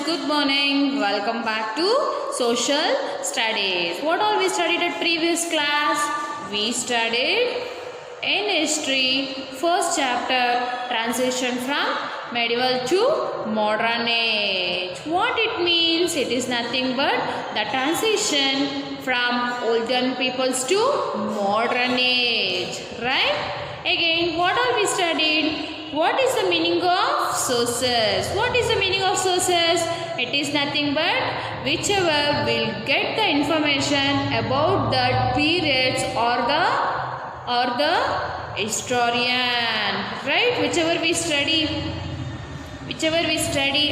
good morning. Welcome back to Social Studies. What all we studied at previous class? We studied in history, first chapter, transition from medieval to modern age. What it means? It is nothing but the transition from olden peoples to modern age, right? Again, what all we studied? What is the meaning of sources? What is the meaning of sources? It is nothing but whichever will get the information about the periods or the historian, right? Whichever we study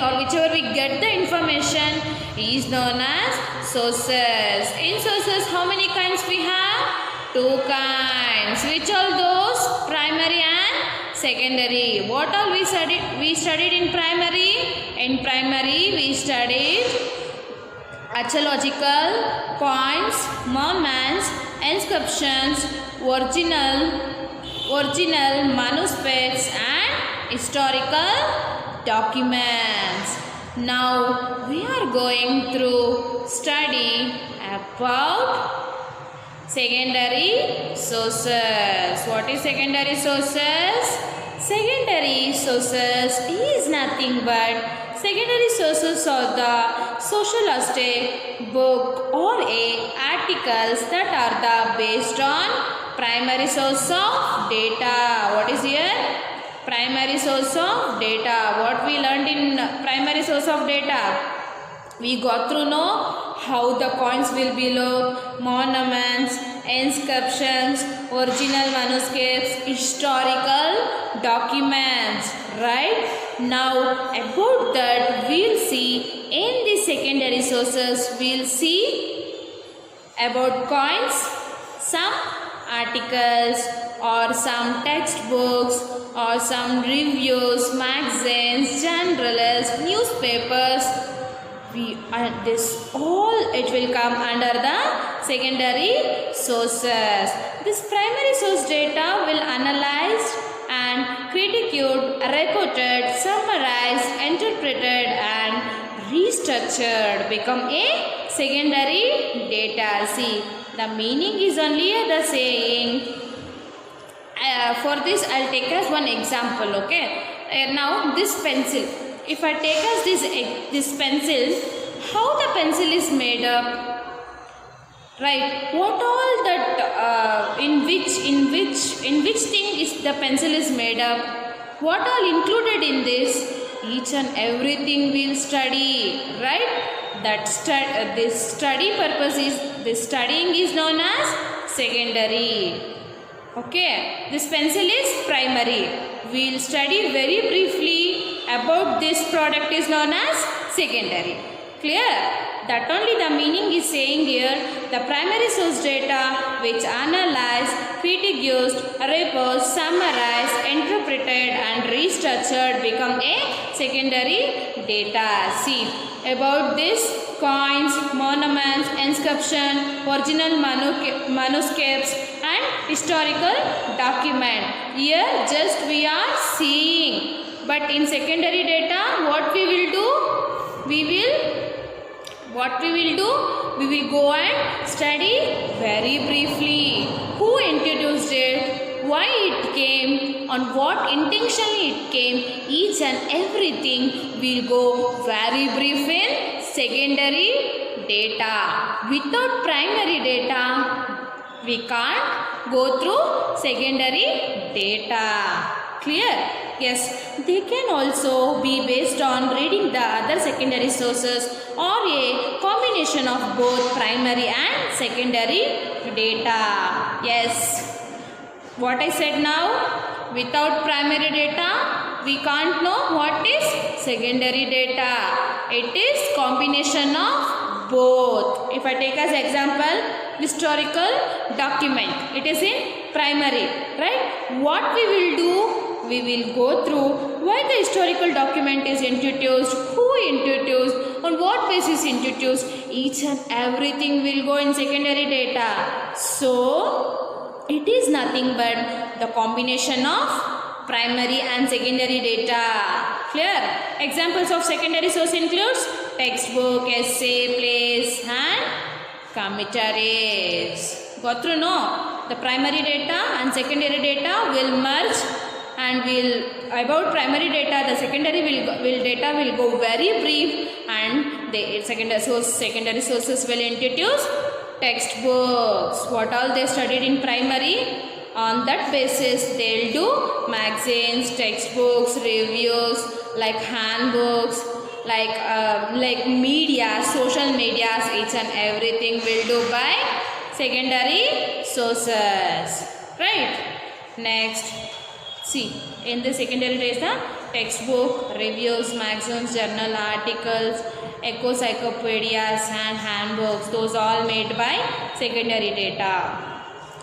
or whichever we get the information is known as sources. In sources, how many kinds we have? Two kinds. Which are those? Primary and secondary. What all we studied? We studied in primary. In primary, we studied archaeological coins, monuments, inscriptions, original manuscripts, and historical documents. Now we are going through study about secondary sources. What is secondary sources? Secondary sources is nothing but secondary sources are the socialistic book or articles that are the based on primary source of data. What is here? Primary source of data. What we learned in primary source of data? We got to know how the coins will be looked, monuments, inscriptions, original manuscripts, historical documents, right? Now about that we'll see in the secondary sources, we'll see about coins, some articles or some textbooks or some reviews, magazines, journals, newspapers. This all it will come under the secondary sources. This primary source data will analyzed and critiqued, reported, summarized, interpreted and restructured become a secondary data. See, the meaning is only the saying. For this I'll take as one example, okay? Now this pencil. If I take as this pencil, how the pencil is made up, right? What all that in which thing is the pencil is made up? What all included in this? Each and everything we'll study, right? That this study purpose is this studying is known as secondary. Okay, this pencil is primary. We'll study very briefly about this product is known as secondary. Clear? That only the meaning is saying here, the primary source data which analyzed, critiqued, reposed, summarized, interpreted and restructured become a secondary data. See, about this coins, monuments, inscription, original manuscripts and historical document. Here just we are seeing. But in secondary data, what we will do? We will go and study very briefly. Who introduced it? Why it came? On what intentionally it came? Each and everything will go very brief in secondary data. Without primary data, we can't go through secondary data. Clear? Yes, they can also be based on reading the other secondary sources or a combination of both primary and secondary data. Yes, what I said now, without primary data, we can't know what is secondary data. It is combination of both. If I take as example, historical document, it is in primary, right? What we will do? We will go through why the historical document is introduced, who introduced, on what basis introduced. Each and everything will go in secondary data. So, it is nothing but the combination of primary and secondary data. Clear? Examples of secondary source includes textbook, essay, plays and commentaries. Got through? No? The primary data and secondary data will merge, and about primary data, the secondary data will go very brief, and the secondary sources will introduce textbooks. What all they studied in primary, on that basis they'll do magazines, textbooks, reviews, like handbooks, like media, social medias, each and everything will do by secondary sources, right? Next, see, in the secondary data, textbook, reviews, magazines, journal articles, encyclopedias and handbooks, those all made by secondary data.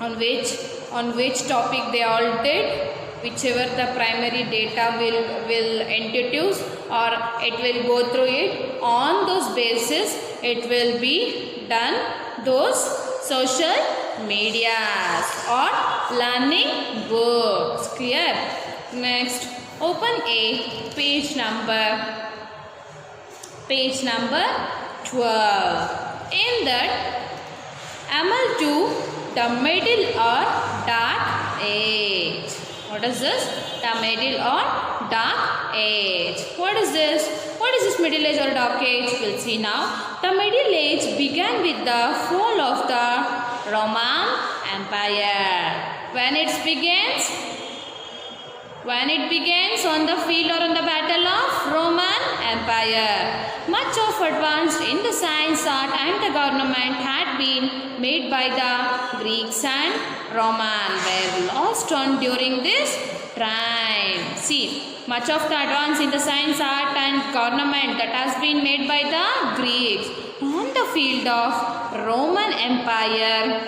On which topic they all did, whichever the primary data will introduce, or it will go through it, on those basis it will be done those social medias or learning books. Clear? Next, open a page number 12. In that, Amal 2, the middle or dark age. What is this? The middle or dark age. What is this? What is this middle age or dark age? We'll see now. The middle age began with the fall of the Roman Empire. When it begins on the field or on the battle of Roman Empire. Much of advanced in the science, art and the government had been made by the Greeks and Roman were lost on during this time. See, much of the advance in the science, art and government that has been made by the Greeks. On the field of Roman Empire,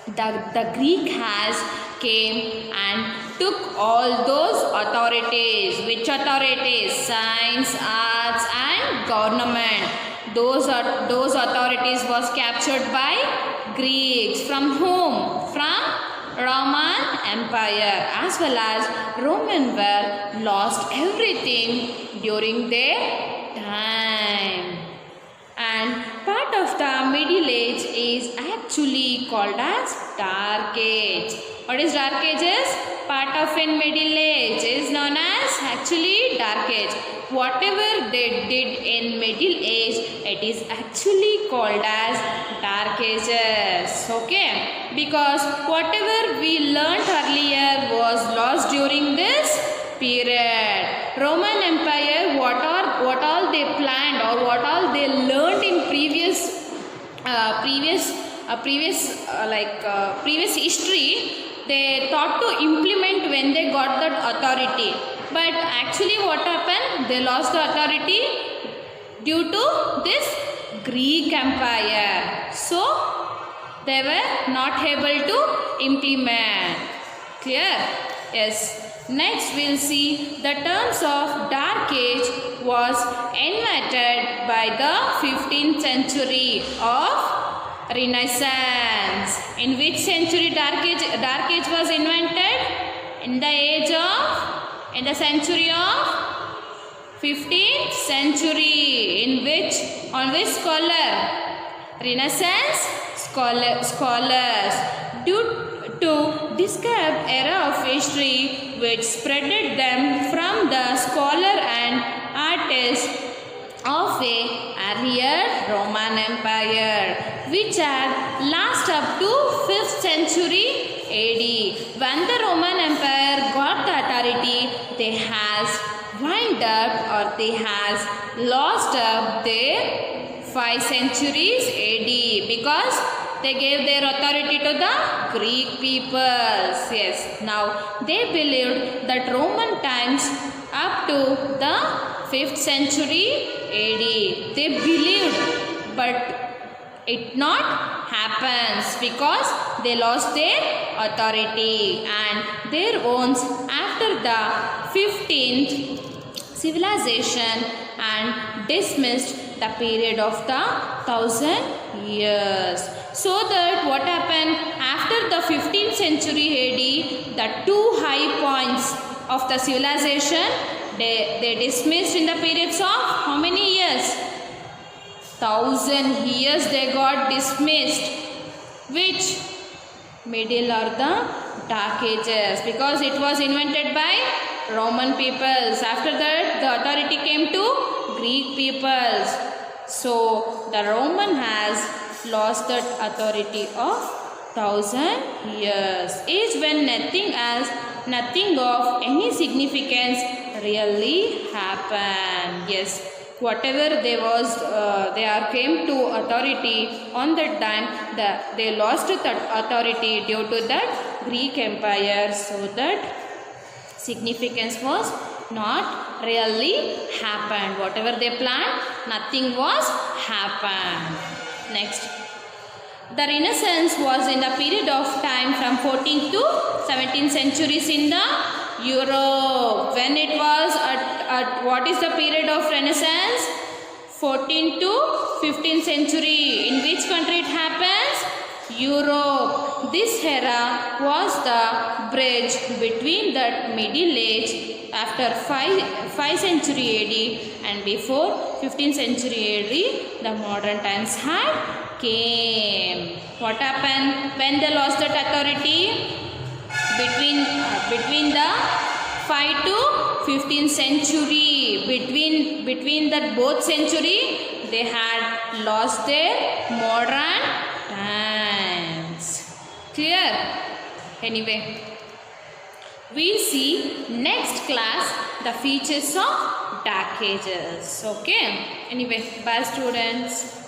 the Greek has came and took all those authorities. Which authorities? Science, arts and government. Those authorities was captured by Greeks. From whom? From Roman Empire. As well as Roman were lost everything during their time. And part of the middle age is actually called as dark age. What is dark age is? Part of in middle age is known as actually dark age. Whatever they did in middle age, it is actually called as dark ages. Okay? Because whatever we learnt earlier was lost during this period. Roman Empire, what all they planned or what all they learned in previous history, they thought to implement when they got that authority. But actually what happened? They lost the authority due to this Greek Empire. So they were not able to implement. Clear? Yes. Next we'll see the terms of dark age was invented by the 15th century of Renaissance. In which century dark age was invented? In the century of 15th century. On which scholar? Renaissance scholars. Due to describe era of history which spreaded them from the scholar and artist of a earlier Roman Empire, which had last up to 5th century AD. When the Roman Empire got the authority, they has wind up or they has lost up their 5 centuries AD because they gave their authority to the Greek peoples. Yes. Now they believed that Roman times up to the 5th century AD. They believed, but it not happens because they lost their authority and their owns after the 15th civilization and dismissed the period of the 1,000 years. So that what happened after the 15th century AD, the two high points of the civilization, they dismissed in the periods of how many years? 1,000 years they got dismissed. Which? Middle or the Dark Ages, because it was invented by Roman peoples. After that the authority came to Greek peoples. So the Roman has lost that authority of 1,000 years. Is when nothing of any significance really happened. Yes, whatever they came to authority on that time, they lost that authority due to that Greek Empire. So that significance was not really happened. Whatever they planned, nothing was happened. Next, the Renaissance was in the period of time from 14th to 17th centuries in the Europe. When it was at what is the period of Renaissance? 14th to 15th century. In which country it happens? Europe. This era was the bridge between that middle age after 5 century AD and before 15th century AD. The modern times had came. What happened when they lost that authority? Between the 5 to 15th century, between that both century, they had lost their modern times. Clear? Anyway, we'll see next class the features of Dark Ages. Okay? Anyway, bye students.